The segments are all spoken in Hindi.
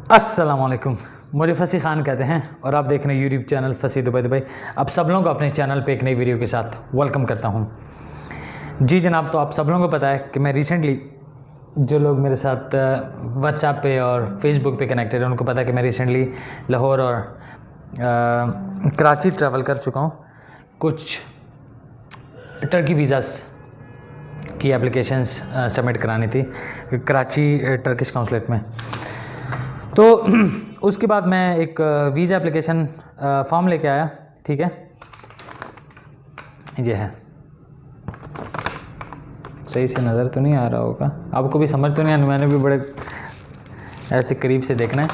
अस्सलामुअलैकुम, मुझे फसी खान कहते हैं और आप देख रहे हैं यूट्यूब चैनल फसी दुबई। अब सब लोगों को अपने चैनल पे एक नई वीडियो के साथ वेलकम करता हूं। जी जनाब, तो आप सब लोगों को पता है कि मैं रिसेंटली, जो लोग मेरे साथ व्हाट्सएप पे और फेसबुक पे कनेक्टेड हैं उनको पता है कि मैं रिसेंटली लाहौर और कराची ट्रैवल कर चुका हूँ। कुछ टर्की वीज़ास की एप्लीकेशंस सबमिट करानी थी कराची टर्किश काउंसलेट में। तो उसके बाद मैं एक वीज़ा एप्लीकेशन फॉर्म लेके आया। ठीक है, ये है। सही से नज़र तो नहीं आ रहा होगा, आपको भी समझ तो नहीं आना, मैंने भी बड़े ऐसे करीब से देखना है।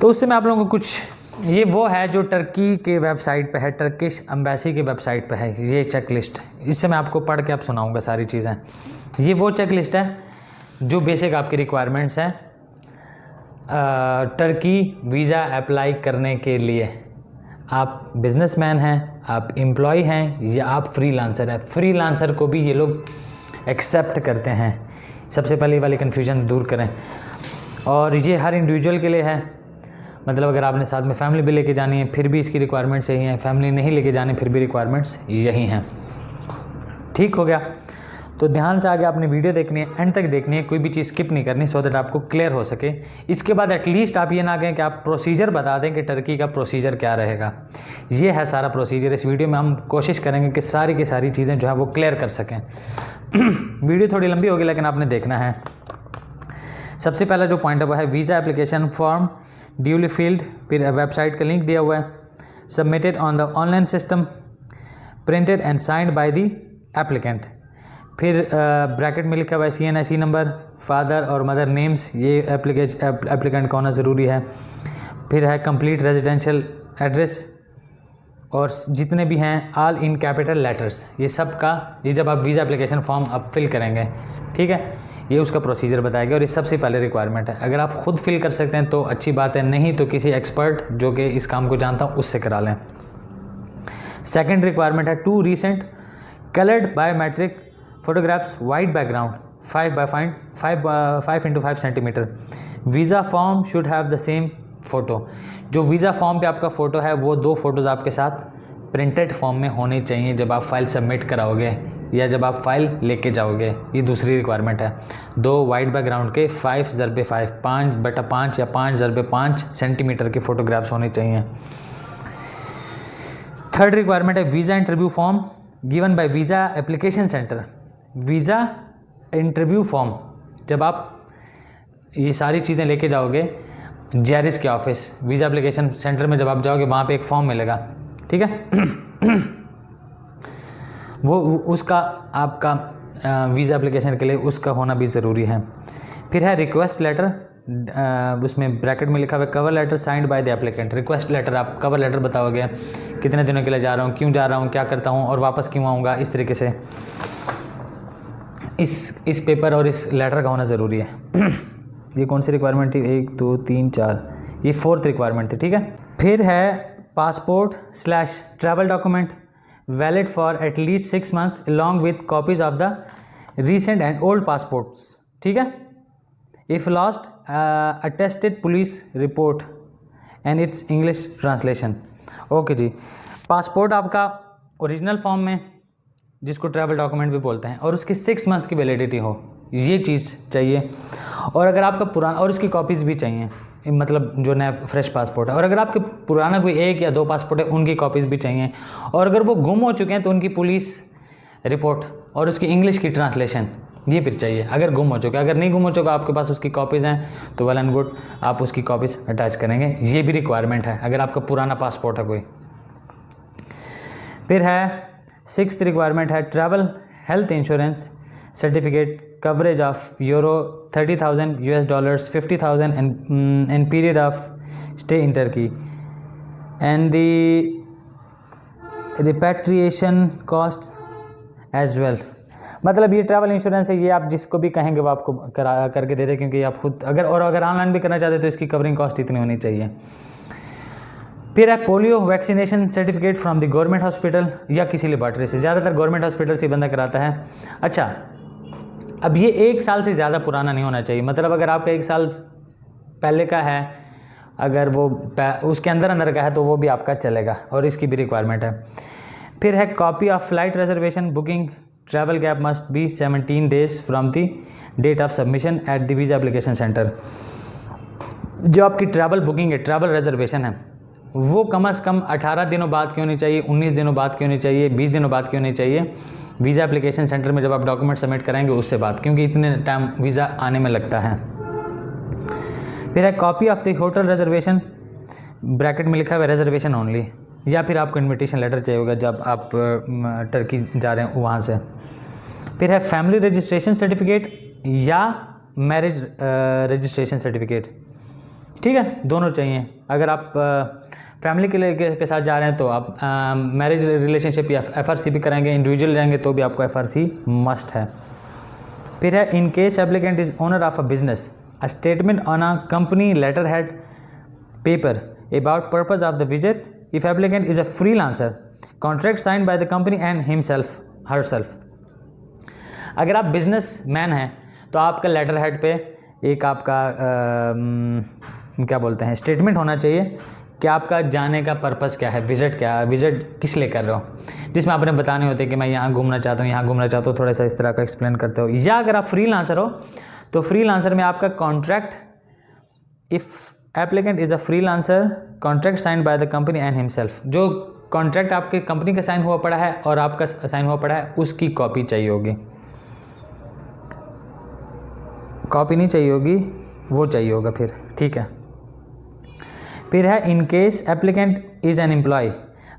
तो उससे मैं आप लोगों को कुछ, ये वो है जो टर्की के वेबसाइट पे है, टर्किश एम्बेसी की वेबसाइट पे है ये चेक लिस्ट। इससे मैं आपको पढ़ के आप सुनाऊंगा सारी चीज़ें। ये वो चेक लिस्ट है जो बेसिक आपकी रिक्वायरमेंट्स हैं टर्की वीज़ा अप्लाई करने के लिए। आप बिजनेसमैन हैं, आप एम्प्लॉय हैं, या आप फ्रीलांसर हैं। फ्रीलांसर को भी ये लोग एक्सेप्ट करते हैं। सबसे पहले वाली कन्फ्यूजन दूर करें। और ये हर इंडिविजुअल के लिए है, मतलब अगर आपने साथ में फैमिली भी लेके जानी है फिर भी इसकी रिक्वायरमेंट्स यही हैं, फैमिली नहीं लेके जानी फिर भी रिक्वायरमेंट्स यही हैं। ठीक हो गया। तो ध्यान से आगे आपने वीडियो देखनी है, एंड तक देखनी है, कोई भी चीज़ स्किप नहीं करनी, सो दैट आपको क्लियर हो सके। इसके बाद एटलीस्ट आप ये ना कहें कि आप प्रोसीजर बता दें कि टर्की का प्रोसीजर क्या रहेगा। ये है सारा प्रोसीजर। इस वीडियो में हम कोशिश करेंगे कि सारी की सारी चीज़ें जो है वो क्लियर कर सकें। वीडियो थोड़ी लंबी होगी लेकिन आपने देखना है। सबसे पहला जो पॉइंट है वो है visa application form duly field. फिर वेबसाइट का लिंक दिया हुआ है, submitted on the online system, printed and signed by the applicant. फिर ब्रैकेट में लिखा हुआ है CNIC नंबर, फादर और मदर नेम्स, ये एप्लीकेंट का होना ज़रूरी है। फिर है कंप्लीट रेजिडेंशियल एड्रेस, और जितने भी हैं ऑल इन कैपिटल लेटर्स। ये सब का, ये जब आप वीज़ा एप्लीकेशन फॉर्म आप फिल करेंगे, ठीक है, ये उसका प्रोसीजर बताएगा और ये सबसे पहले रिक्वायरमेंट है। अगर आप खुद फिल कर सकते हैं तो अच्छी बात है, नहीं तो किसी एक्सपर्ट जो कि इस काम को जानता हूँ उससे करा लें। सेकेंड रिक्वायरमेंट है 2 recent coloured biometric photographs, white background, 5 into 5 centimetre. Visa form should have the same photo. जो वीज़ा फॉर्म पे आपका फ़ोटो है वो 2 फोटोज़ आपके साथ प्रिंटेड फॉर्म में होने चाहिए जब आप फाइल सबमिट कराओगे या जब आप फाइल लेके जाओगे। ये दूसरी रिक्वायरमेंट है। 2 वाइट बैकग्राउंड के 5x5 5/5 या 5x5 सेंटीमीटर के फ़ोटोग्राफ्स होने चाहिए। थर्ड रिक्वायरमेंट है visa interview form given by visa application centre. Visa interview form जब आप ये सारी चीज़ें लेके जाओगे JRS के ऑफिस, वीज़ा एप्लीकेशन सेंटर में जब आप जाओगे वहाँ पे एक फॉर्म मिलेगा, ठीक है। वो उसका आपका वीज़ा एप्लीकेशन के लिए उसका होना भी ज़रूरी है। फिर है रिक्वेस्ट लेटर, उसमें ब्रैकेट में लिखा हुआ है cover letter signed by the applicant. Request letter, आप कवर लेटर बताओगे कितने दिनों के लिए जा रहा हूँ, क्यों जा रहा हूँ, क्या करता हूँ और वापस क्यों आऊँगा, इस तरीके से इस पेपर और इस लेटर का होना ज़रूरी है। ये कौन सी रिक्वायरमेंट थी? 1 2 3 4, ये 4th रिक्वायरमेंट थी, ठीक है। फिर है passport travel document valid for at least 6 months along with copies of the recent and old passports, ठीक है। If lost attested police report and its English translation. Okay जी, पासपोर्ट आपका ओरिजिनल फॉर्म में, जिसको ट्रैवल डॉक्यूमेंट भी बोलते हैं, और उसकी 6 months की वैलिडिटी हो, ये चीज़ चाहिए। और अगर आपका पुराना, और उसकी कॉपीज़ भी चाहिए, मतलब जो नया फ्रेश पासपोर्ट है। और अगर आपके पुराना कोई 1 या 2 पासपोर्ट है उनकी कॉपीज़ भी चाहिए। और अगर वो गुम हो चुके हैं तो उनकी पुलिस रिपोर्ट और उसकी इंग्लिश की ट्रांसलेशन ये फिर चाहिए, अगर गुम हो चुका है। अगर नहीं गुम हो चुका, आपके पास उसकी कॉपीज़ हैं तो वेल एंड गुड, आप उसकी कॉपीज़ अटैच करेंगे। ये भी रिक्वायरमेंट है अगर आपका पुराना पासपोर्ट है कोई। फिर है 6th रिक्वायरमेंट है travel health insurance certificate coverage of €30,000 US, $50,000 and period of stay in Turkey and the repatriation costs as well। मतलब ये ट्रैवल इंश्योरेंस है, ये आप जिसको भी कहेंगे वो आपको करके दे दे, क्योंकि आप खुद अगर ऑनलाइन भी करना चाहते तो इसकी कवरिंग कॉस्ट इतनी होनी चाहिए। फिर है polio vaccination certificate from the government hospital या किसी लेबॉर्ट्री से। ज़्यादातर गवर्नमेंट हॉस्पिटल से बंदा कराता है। अच्छा, अब ये 1 साल से ज़्यादा पुराना नहीं होना चाहिए। मतलब अगर आपका 1 साल पहले का है, अगर वो उसके अंदर का है तो वो भी आपका चलेगा, और इसकी भी रिक्वायरमेंट है। फिर है copy of flight reservation booking travel gap must be 17 days from the date of submission at the visa application centre. जो आपकी ट्रैवल बुकिंग है, ट्रैवल रिजर्वेशन है, वो कम से कम 18 दिनों बाद क्यों नहीं चाहिए, 19 दिनों बाद क्यों नहीं चाहिए, 20 दिनों बाद क्यों नहीं चाहिए, वीज़ा एप्लीकेशन सेंटर में जब आप डॉक्यूमेंट सबमिट करेंगे उससे बाद, क्योंकि इतने टाइम वीज़ा आने में लगता है। फिर है copy of the hotel reservation, bracket में लिखा हुआ है रिजर्वेशन ओनली, या फिर आपको इन्विटेशन लेटर चाहिए होगा जब आप टर्की जा रहे हैं वहाँ से। फिर है फैमिली रजिस्ट्रेशन सर्टिफिकेट या मैरिज रजिस्ट्रेशन सर्टिफिकेट, ठीक है, दोनों चाहिए। अगर आप फैमिली के साथ जा रहे हैं तो आप मैरिज रिलेशनशिप या FRC भी कराएंगे, इंडिविजुअल जाएंगे तो भी आपको FRC मस्ट है। फिर है in case applicant is owner of a business, a statement on a company letter head paper about purpose of the visit, if applicant is a freelancer, contract signed by the company and himself herself. अगर आप बिजनेस मैन हैं तो आपका लेटर हेड पे एक आपका क्या बोलते हैं स्टेटमेंट होना चाहिए कि आपका जाने का पर्पस क्या है, विजिट क्या है, विजिट किस लिए कर रहे हो, जिसमें आपने बताने होते कि मैं यहाँ घूमना चाहता हूँ, यहाँ घूमना चाहता हूँ, थोड़ा सा इस तरह का एक्सप्लेन करते हो। या अगर आप फ्रीलांसर हो तो फ्रीलांसर में आपका contract, if applicant is a freelancer, contract signed by the company and himself, जो कॉन्ट्रैक्ट आपके कंपनी का साइन हुआ पड़ा है और आपका साइन हुआ पड़ा है उसकी कॉपी चाहिए होगी, कॉपी नहीं चाहिए होगी, वो चाहिए होगा फिर, ठीक है। फिर है in case applicant is an employ,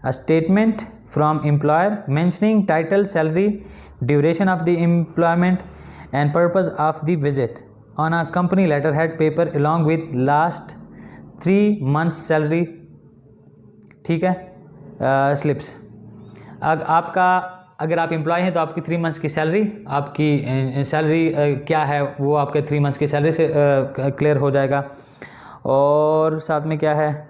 a statement from employer mentioning title, salary, duration of the employment and purpose of the visit on a company letter head paper along with last 3 months salary, ठीक है, स्लिप्स। आपका अगर आप एम्प्लॉय हैं तो आपकी 3 months की सैलरी, आपकी सैलरी क्या है वो आपके 3 months की सैलरी से क्लियर हो जाएगा। और साथ में क्या है,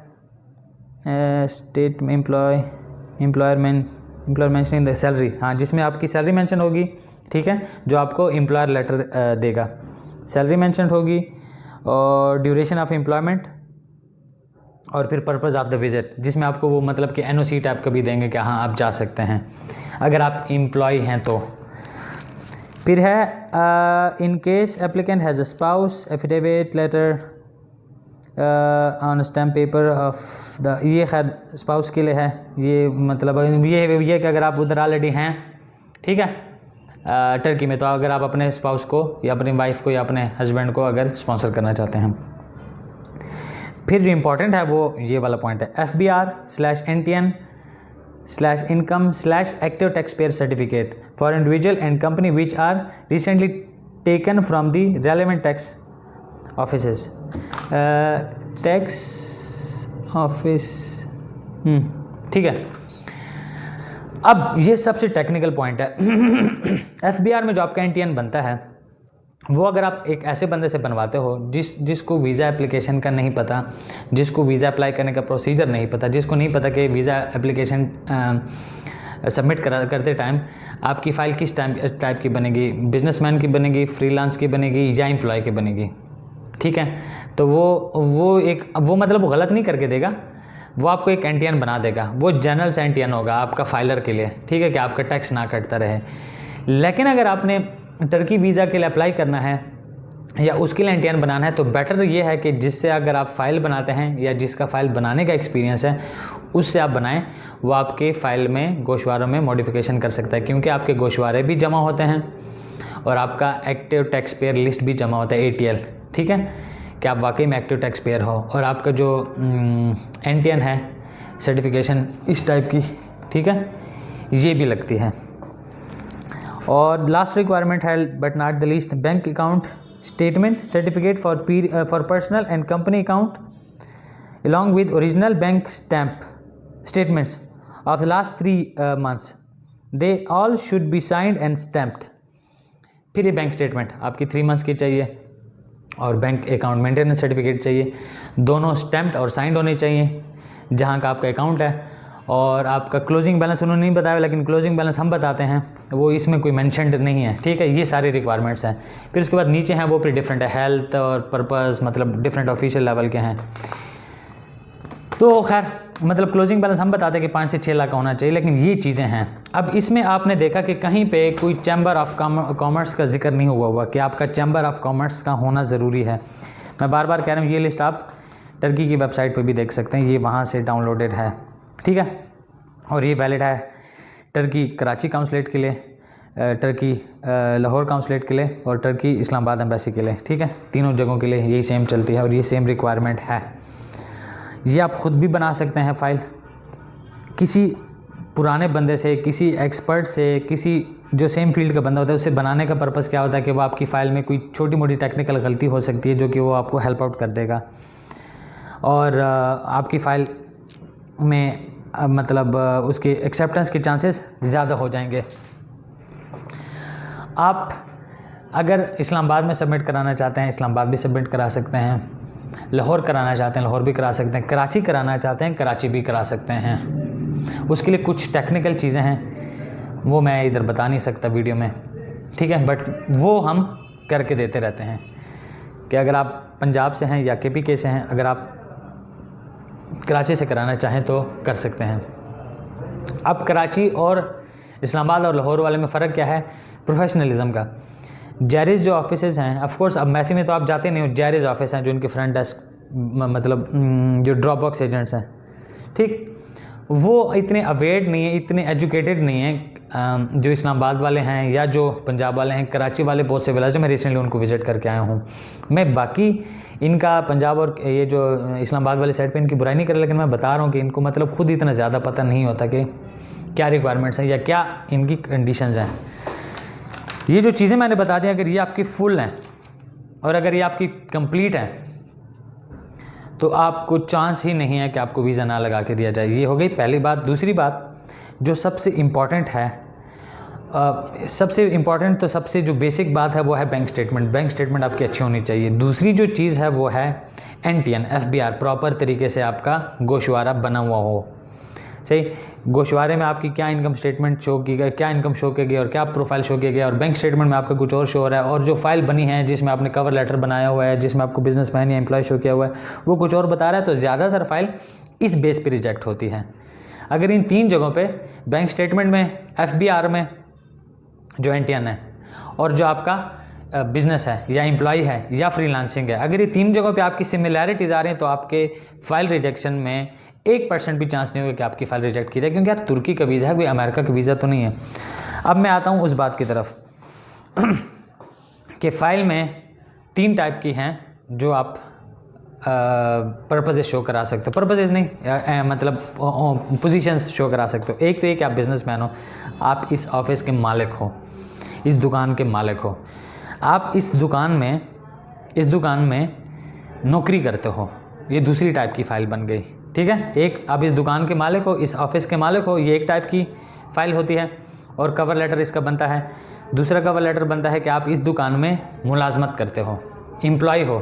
स्टेट में एम्प्लॉयर मेंशनिंग द सैलरी, हाँ, जिसमें आपकी सैलरी मेंशन होगी, ठीक है, जो आपको एम्प्लॉयर लेटर देगा, सैलरी मेंशन होगी, और ड्यूरेशन ऑफ एम्प्लॉयमेंट, और फिर पर्पस ऑफ द विजिट, जिसमें आपको वो मतलब कि NOC टाइप का भी देंगे कि हाँ आप जा सकते हैं अगर आप एम्प्लॉय हैं तो। फिर है in case applicant has a spouse, affidavit later on stamp paper of the, ये खैर स्पाउस के लिए है, ये मतलब ये कि अगर आप उधर ऑलरेडी हैं, ठीक है, टर्की में, तो अगर आप अपने स्पाउस को या अपनी वाइफ को या अपने हस्बैंड को अगर स्पॉन्सर करना चाहते हैं। फिर जो इम्पोर्टेंट है वो ये वाला पॉइंट है, FBR/NTN/income/active taxpayer certificate for individual and company which are recently taken from the relevant tax offices, tax office, ठीक है। अब ये सबसे टेक्निकल पॉइंट है। FBR में जो आपका NTN बनता है वो अगर आप एक ऐसे बंदे से बनवाते हो जिसको वीज़ा एप्लीकेशन का नहीं पता, जिसको वीज़ा अप्लाई करने का प्रोसीजर नहीं पता, जिसको नहीं पता कि वीज़ा एप्लीकेशन सबमिट करते टाइम आपकी फ़ाइल किस टाइप की बनेगी, बिजनेसमैन की बनेगी, फ्रीलांस की बनेगी या एम्प्लॉय की बनेगी, ठीक है, तो वो मतलब वो गलत नहीं करके देगा, वो आपको एक NTN बना देगा, वो जनरल सा NTN होगा आपका फाइलर के लिए, ठीक है, कि आपका टैक्स ना कटता रहे। लेकिन अगर आपने टर्की वीज़ा के लिए अप्लाई करना है या उसके लिए NTN बनाना है तो बेटर ये है कि जिससे अगर आप फ़ाइल बनाते हैं या जिसका फ़ाइल बनाने का एक्सपीरियंस है उससे आप बनाएं, वो आपके फ़ाइल में गोशवारों में मॉडिफिकेशन कर सकता है, क्योंकि आपके गोशवारे भी जमा होते हैं और आपका एक्टिव टैक्स पेयर लिस्ट भी जमा होता है, ATL, ठीक है, कि आप वाकई में एक्टिव टैक्स पेयर हो, और आपका जो NTN है सर्टिफिकेशन इस टाइप की, ठीक है, ये भी लगती है। और लास्ट रिक्वायरमेंट है but not the least, bank account statement certificate for personal and company account along with original bank stamp statements of the last 3 months, they all should be signed and stamped. फिर ये बैंक स्टेटमेंट आपकी 3 months की चाहिए और बैंक अकाउंट मेंटेनेंस सर्टिफिकेट चाहिए, दोनों स्टैम्प्ड और साइंड होने चाहिए जहाँ का आपका अकाउंट है, और आपका क्लोजिंग बैलेंस उन्होंने नहीं बताया, लेकिन क्लोजिंग बैलेंस हम बताते हैं, वो इसमें कोई मेंशनड नहीं है, ठीक है। ये सारी रिक्वायरमेंट्स हैं। फिर उसके बाद नीचे हैं वो फिर डिफरेंट है, हेल्थ और पर्पस, मतलब डिफरेंट ऑफिशियल लेवल के हैं। तो खैर मतलब क्लोजिंग बैलेंस हम बताते हैं कि 5 से 6 लाख का होना चाहिए, लेकिन ये चीज़ें हैं। अब इसमें आपने देखा कि कहीं पे कोई चैम्बर ऑफ कॉमर्स का जिक्र नहीं हुआ कि आपका चैम्बर ऑफ कॉमर्स का होना ज़रूरी है। मैं बार बार कह रहा हूँ, ये लिस्ट आप टर्की की वेबसाइट पे भी देख सकते हैं, ये वहाँ से डाउनलोडेड है, ठीक है। और ये वैलिड है टर्की कराची काउंसलेट के लिए, टर्की लाहौर काउंसलेट के लिए और टर्की इस्लामाबाद एम्बेसी के लिए, ठीक है। तीनों जगहों के लिए यही सेम चलती है और ये सेम रिक्वायरमेंट है। ये आप ख़ुद भी बना सकते हैं फ़ाइल, किसी पुराने बंदे से, किसी एक्सपर्ट से, किसी जो सेम फील्ड का बंदा होता है उससे बनाने का पर्पस क्या होता है कि वो आपकी फ़ाइल में कोई छोटी मोटी टेक्निकल गलती हो सकती है जो कि वो आपको हेल्प आउट कर देगा और आपकी फ़ाइल में मतलब उसके एक्सेप्टेंस के चांसेस ज़्यादा हो जाएंगे। आप अगर इस्लामाबाद में सबमिट कराना चाहते हैं, इस्लामाबाद भी सबमिट करा सकते हैं, लाहौर कराना चाहते हैं लाहौर भी करा सकते हैं, कराची कराना चाहते हैं कराची भी करा सकते हैं। उसके लिए कुछ टेक्निकल चीज़ें हैं, वो मैं इधर बता नहीं सकता वीडियो में, ठीक है, बट वो हम करके देते रहते हैं कि अगर आप पंजाब से हैं या KPK से हैं, अगर आप कराची से कराना चाहें तो कर सकते हैं। अब कराची और इस्लामाबाद और लाहौर वाले में फ़र्क क्या है? प्रोफेशनलिज्म का। जैरिस जो ऑफिसेज़ हैं, ऑफ कोर्स अब मैसी में तो आप जाते नहीं हो, जैरिस ऑफिस हैं जो उनके फ्रंट डेस्क मतलब जो ड्रॉप बॉक्स एजेंट्स हैं, ठीक, वो इतने अवेयर नहीं है, इतने एजुकेटेड नहीं है जो इस्लामाबाद वाले हैं या जो पंजाब वाले हैं। कराची वाले बहुत से विलेज, मैं रिसेंटली उनको विज़िट करके आया हूँ। मैं बाकी इनका पंजाब और ये जो इस्लामाबाद वाले साइड पे इनकी बुराई नहीं कर रहा, लेकिन मैं बता रहा हूँ कि इनको मतलब खुद इतना ज़्यादा पता नहीं होता कि क्या रिक्वायरमेंट्स हैं या क्या इनकी कंडीशंस हैं। ये जो चीज़ें मैंने बता दी, अगर ये आपकी फुल हैं और अगर ये आपकी कंप्लीट हैं तो आपको चांस ही नहीं है कि आपको वीज़ा ना लगा के दिया जाए। ये हो गई पहली बात। दूसरी बात जो सबसे इम्पॉर्टेंट है, सबसे इम्पॉर्टेंट तो सबसे जो बेसिक बात है वो है बैंक स्टेटमेंट। बैंक स्टेटमेंट आपकी अच्छी होनी चाहिए। दूसरी जो चीज़ है वो है NTN FBR, प्रॉपर तरीके से आपका गोशवारा बना हुआ हो। सही, गोशवारे में आपकी क्या इनकम स्टेटमेंट शो की गई, क्या इनकम शो की गई और क्या प्रोफाइल शो किया गया, और बैंक स्टेटमेंट में आपका कुछ और शो हो रहा है, और जो फाइल बनी है जिसमें आपने कवर लेटर बनाया हुआ है, जिसमें आपको बिजनेसमैन या एम्प्लॉय शो किया हुआ है, वो कुछ और बता रहा है, तो ज़्यादातर फाइल इस बेस पे रिजेक्ट होती है। अगर इन 3 जगहों पे, बैंक स्टेटमेंट में, FBR में जो NTN है, और जो आपका बिज़नेस है या एम्प्लॉय है या फ्रीलांसिंग है, अगर ये 3 जगहों पे आपकी सिमिलैरिटीज़ आ रही हैं तो आपके फ़ाइल रिजेक्शन में 1% भी चांस नहीं होगा कि आपकी फ़ाइल रिजेक्ट की जाए, क्योंकि यार तुर्की का वीज़ा है, कोई अमेरिका का वीज़ा तो नहीं है। अब मैं आता हूँ उस बात की तरफ कि फ़ाइल में 3 टाइप की हैं जो आप पर्पसेस शो करा सकते हो। पर्पसेस नहीं मतलब पोजीशंस शो करा सकते हो। एक तो ये कि आप बिजनेसमैन हो, आप इस ऑफिस के मालिक हो, इस दुकान के मालिक हो, आप इस दुकान में नौकरी करते हो। ये दूसरी टाइप की फ़ाइल बन गई, ठीक है। एक, आप इस दुकान के मालिक हो, इस ऑफिस के मालिक हो, ये एक टाइप की फ़ाइल होती है और कवर लेटर इसका बनता है। दूसरा कवर लेटर बनता है कि आप इस दुकान में मुलाजमत करते हो, एम्प्लॉय हो।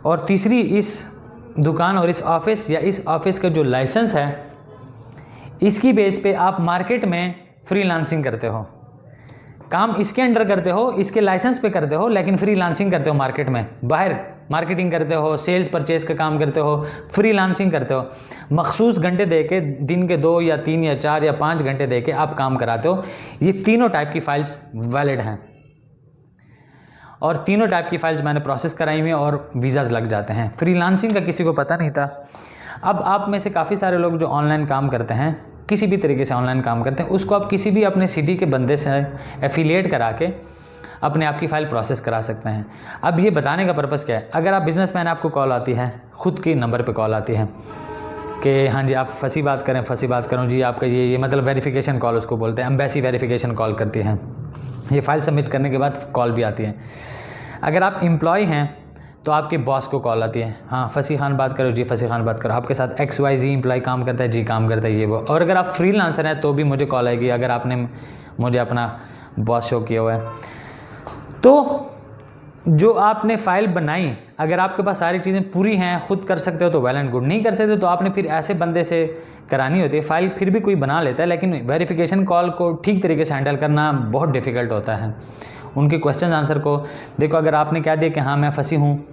और तीसरी, इस दुकान और इस ऑफिस या इस ऑफिस का जो लाइसेंस है, इसकी बेस पे आप मार्केट में फ्रीलांसिंग करते हो, काम इसके अंडर करते हो, इसके लाइसेंस पे करते हो, लेकिन फ्रीलांसिंग करते हो मार्केट में, बाहर मार्केटिंग करते हो, सेल्स परचेज का काम करते हो, फ्रीलांसिंग करते हो। मखसूस घंटे दे के, दिन के 2 या 3 या 4 या 5 घंटे दे के आप काम कराते हो। ये तीनों टाइप की फाइल्स वैलिड हैं और तीनों टाइप की फाइल्स मैंने प्रोसेस कराई हुई हैं और वीज़ाज लग जाते हैं। फ्रीलांसिंग का किसी को पता नहीं था। अब आप में से काफ़ी सारे लोग जो ऑनलाइन काम करते हैं, किसी भी तरीके से ऑनलाइन काम करते हैं, उसको आप किसी भी अपने सिटी के बंदे से एफिलिएट करा के अपने आप की फ़ाइल प्रोसेस करा सकते हैं। अब ये बताने का पर्पज़ क्या है, अगर आप बिज़नेसमैन, आपको कॉल आती है, ख़ुद के नंबर पे कॉल आती है कि हाँ जी आप फंसी बात करूँ जी, आपका ये मतलब वेरिफिकेशन कॉल उसको बोलते हैं, एम्बेसी वेरिफिकेशन कॉल करती है। ये फ़ाइल सबमिट करने के बाद कॉल भी आती है। अगर आप एम्प्लॉय हैं तो आपके बॉस को कॉल आती है, हाँ फसी खान बात करो जी, फसी खान बात करो, आपके साथ XYZ एम्प्लॉय काम करता है जी, काम करता है ये वो। और अगर आप फ्रीलांसर हैं तो भी मुझे कॉल आएगी, अगर आपने मुझे अपना बॉस शो किया हुआ है। तो जो आपने फ़ाइल बनाई, अगर आपके पास सारी चीज़ें पूरी हैं, खुद कर सकते हो तो वेल एंड गुड, नहीं कर सकते तो आपने फिर ऐसे बंदे से करानी होती है। फ़ाइल फिर भी कोई बना लेता है, लेकिन वेरिफिकेशन कॉल को ठीक तरीके से हैंडल करना बहुत डिफ़िकल्ट होता है। उनके क्वेश्चन आंसर को देखो, अगर आपने कह दिया कि हाँ मैं फंसी हूँ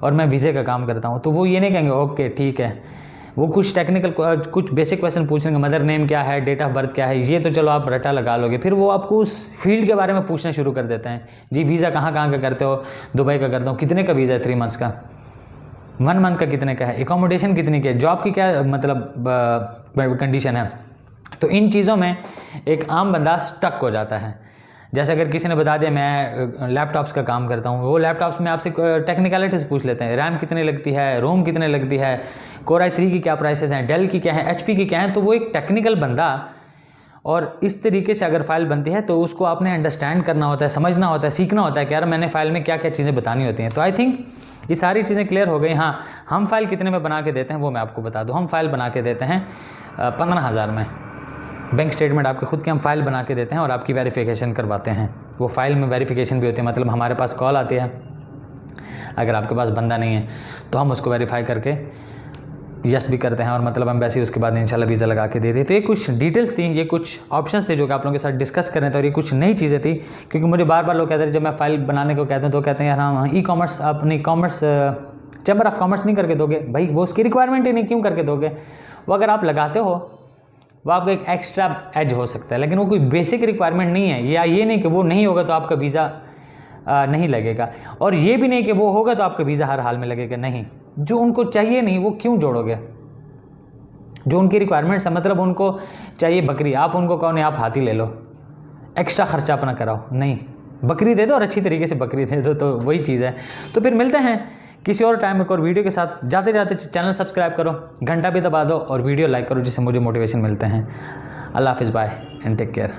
और मैं वीज़े का काम करता हूँ, तो वो ये नहीं कहेंगे ओके ठीक है। वो कुछ टेक्निकल कुछ बेसिक क्वेश्चन पूछेंगे, मदर नेम क्या है, डेट ऑफ बर्थ क्या है, ये तो चलो आप रटा लगा लोगे। फिर वो आपको उस फील्ड के बारे में पूछना शुरू कर देते हैं। जी वीज़ा कहाँ का करते हो? दुबई का करता हूँ। कितने का वीज़ा है? 3 मंथ्स का। 1 मंथ का कितने का है? एकोमोडेशन कितनी की है? जॉब की क्या मतलब कंडीशन है? तो इन चीज़ों में एक आम बंदा स्टक हो जाता है। जैसे अगर किसी ने बता दिया मैं लैपटॉप्स का काम करता हूँ, वो लैपटॉप्स में आपसे टेक्निकलिटीज़ पूछ लेते हैं, रैम कितने लगती है, रोम कितने लगती है, कोर i3 की क्या प्राइसेस हैं, डेल की क्या है, HP की क्या है। तो वो एक टेक्निकल बंदा, और इस तरीके से अगर फाइल बनती है तो उसको आपने अंडरस्टैंड करना होता है, समझना होता है, सीखना होता है कि यार मैंने फ़ाइल में क्या क्या चीज़ें बतानी होती हैं। तो आई थिंक ये सारी चीज़ें क्लियर हो गई। हाँ, हम फाइल कितने में बना के देते हैं वो मैं आपको बता दूँ। हम फाइल बना के देते हैं 15,000 में। बैंक स्टेटमेंट आपके खुद की हम फाइल बना के देते हैं और आपकी वेरिफिकेशन करवाते हैं। वो फाइल में वेरिफिकेशन भी होती है, मतलब हमारे पास कॉल आती है, अगर आपके पास बंदा नहीं है तो हम उसको वेरीफाई करके यस भी करते हैं, और मतलब हम वैसे ही उसके बाद इंशाल्लाह वीज़ा लगा के दे देते। तो ये कुछ डिटेल्स थी, ये कुछ ऑप्शंस थे जो कि आप लोगों के साथ डिस्कस कर रहे थे, और ये कुछ नई चीज़ें थी। क्योंकि मुझे बार बार लोग कहते हैं, जब मैं फाइल बनाने को कहते हैं तो कहते हैं यार हाँ ई कॉमर्स, अपनी कॉमर्स चैम्बर ऑफ कॉमर्स नहीं करके दोगे? भाई वो उसकी रिक्वायरमेंट ही नहीं, क्यों करके दोगे? वो अगर आप लगाते हो वो आपका एक एक्स्ट्रा एज हो सकता है, लेकिन वो कोई बेसिक रिक्वायरमेंट नहीं है। या ये नहीं कि वो नहीं होगा तो आपका वीज़ा नहीं लगेगा, और ये भी नहीं कि वो होगा तो आपका वीज़ा हर हाल में लगेगा। नहीं, जो उनको चाहिए नहीं वो क्यों जोड़ोगे? जो उनकी रिक्वायरमेंट्स है, मतलब उनको चाहिए बकरी, आप उनको कहो नहीं आप हाथी ले लो, एक्स्ट्रा खर्चा अपना कराओ। नहीं, बकरी दे दो और अच्छी तरीके से बकरी दे दो, तो वही चीज़ है। तो फिर मिलते हैं किसी और टाइम एक और वीडियो के साथ। जाते जाते चैनल सब्सक्राइब करो, घंटा भी दबा दो और वीडियो लाइक करो, जिससे मुझे मोटिवेशन मिलते हैं। अल्लाह हाफिज़, बाय एंड टेक केयर।